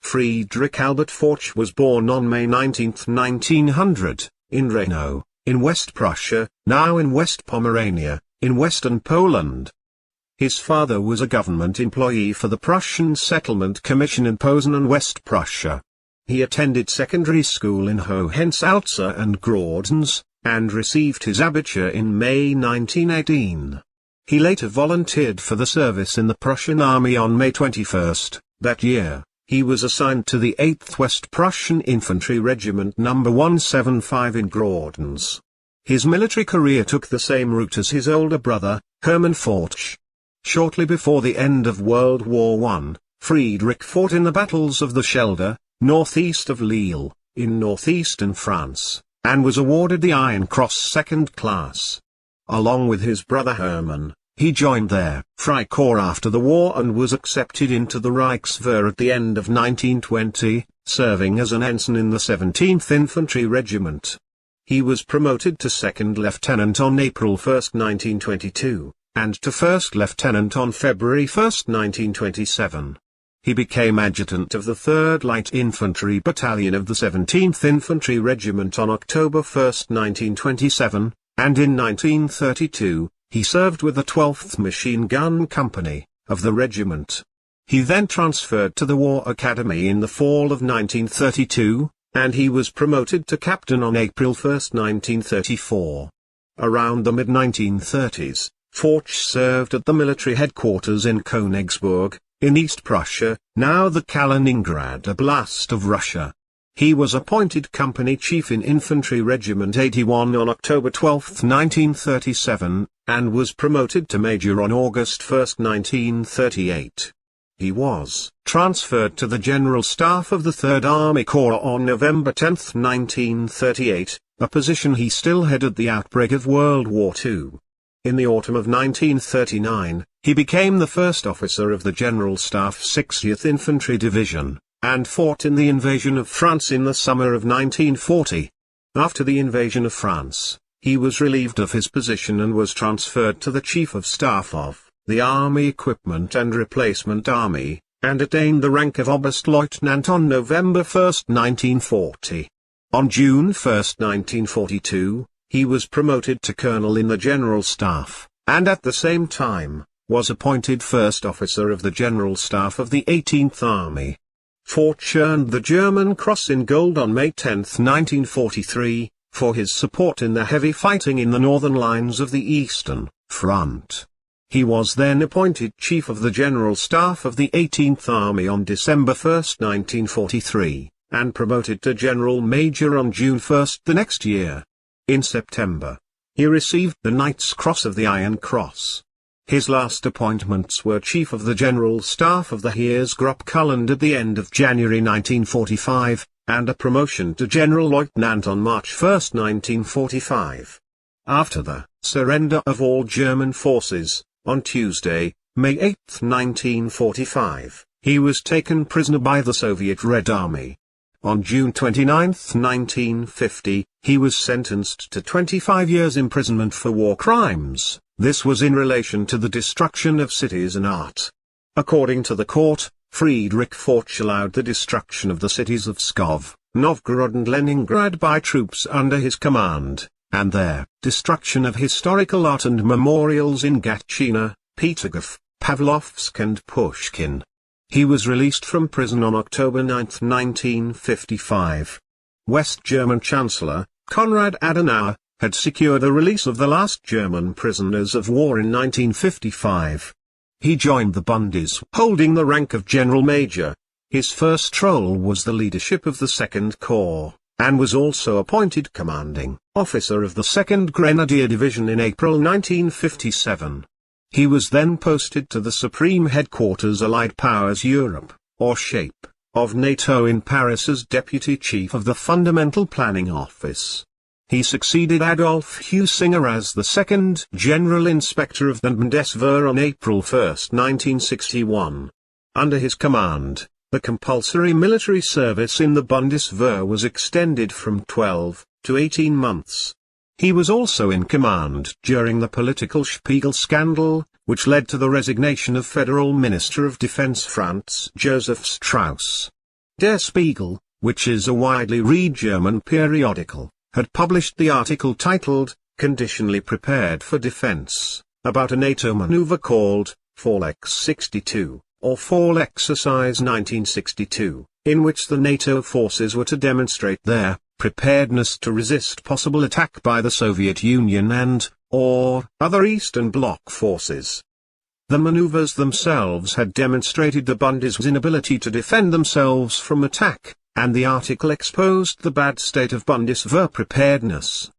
Friedrich Albert Foertsch was born on May 19, 1900, in Reno, in West Prussia, now in West Pomerania, in western Poland. His father was a government employee for the Prussian Settlement Commission in Posen, West Prussia. He attended secondary school in Hohensalza and Grodens, and received his abitur in May 1918. He later volunteered for the service in the Prussian army on May 21. That year, he was assigned to the 8th West Prussian Infantry Regiment No. 175 in Grodens. His military career took the same route as his older brother, Hermann Foertsch. Shortly before the end of World War I, Friedrich fought in the battles of the Schelde, northeast of Lille, in northeastern France, and was awarded the Iron Cross Second Class. Along with his brother Hermann, he joined their Freikorps after the war and was accepted into the Reichswehr at the end of 1920, serving as an ensign in the 17th Infantry Regiment. He was promoted to second lieutenant on April 1, 1922, and to first lieutenant on February 1, 1927. He became adjutant of the 3rd Light Infantry Battalion of the 17th Infantry Regiment on October 1, 1927, and in 1932, he served with the 12th Machine Gun Company, of the regiment. He then transferred to the War Academy in the fall of 1932, and he was promoted to captain on April 1, 1934. Around the mid-1930s, Foertsch served at the military headquarters in Königsburg, in East Prussia, now the Kaliningrad Oblast of Russia. He was appointed company chief in Infantry Regiment 81 on October 12, 1937, and was promoted to major on August 1, 1938. He was transferred to the General Staff of the 3rd Army Corps on November 10, 1938, a position he still had at the outbreak of World War II. In the autumn of 1939, he became the first officer of the General Staff 60th Infantry Division, and fought in the invasion of France in the summer of 1940. After the invasion of France, he was relieved of his position and was transferred to the Chief of Staff of the Army Equipment and Replacement Army, and attained the rank of Oberstleutnant on November 1, 1940. On June 1, 1942, he was promoted to colonel in the General Staff, and at the same time, was appointed first officer of the General Staff of the 18th Army. Foertsch earned the German Cross in Gold on May 10, 1943, for his support in the heavy fighting in the northern lines of the Eastern Front. He was then appointed Chief of the General Staff of the 18th Army on December 1, 1943, and promoted to General Major on June 1 the next year. In September, he received the Knight's Cross of the Iron Cross. His last appointments were Chief of the General Staff of the Heeresgruppe at the end of January 1945, and a promotion to General Lieutenant on March 1, 1945. After the surrender of all German forces, on Tuesday, May 8, 1945, he was taken prisoner by the Soviet Red Army. On June 29, 1950, he was sentenced to 25 years imprisonment for war crimes. This was in relation to the destruction of cities and art. According to the court, Friedrich Foertsch allowed the destruction of the cities of Pskov, Novgorod and Leningrad by troops under his command, and their destruction of historical art and memorials in Gatchina, Petergof, Pavlovsk and Pushkin. He was released from prison on October 9, 1955. West German Chancellor, Konrad Adenauer, had secured the release of the last German prisoners of war in 1955. He joined the Bundes, holding the rank of General Major. His first role was the leadership of the 2nd Corps, and was also appointed commanding officer of the 2nd Grenadier Division in April 1957. He was then posted to the Supreme Headquarters Allied Powers Europe, or SHAPE, of NATO in Paris as Deputy Chief of the Fundamental Planning Office. He succeeded Adolf Husinger as the 2nd General Inspector of the Bundeswehr on April 1, 1961. Under his command, the compulsory military service in the Bundeswehr was extended from 12 to 18 months. He was also in command during the political Spiegel scandal, which led to the resignation of Federal Minister of Defense Franz Joseph Strauss. Der Spiegel, which is a widely read German periodical, had published the article titled, Conditionally Prepared for Defense, about a NATO maneuver called, Fall X-62, or Fall Exercise 1962, in which the NATO forces were to demonstrate their preparedness to resist possible attack by the Soviet Union and/or other Eastern Bloc forces. The maneuvers themselves had demonstrated the Bundeswehr's inability to defend themselves from attack, and the article exposed the bad state of Bundeswehr preparedness.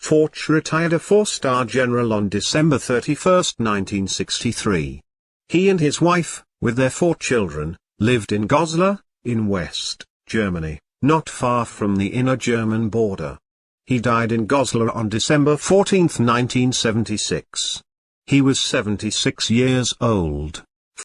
Foertsch retired a four-star general on December 31, 1963. He and his wife, with their 4 children, lived in Goslar, in West Germany, not far from the inner German border. He died in Goslar on December 14, 1976. He was 76 years old.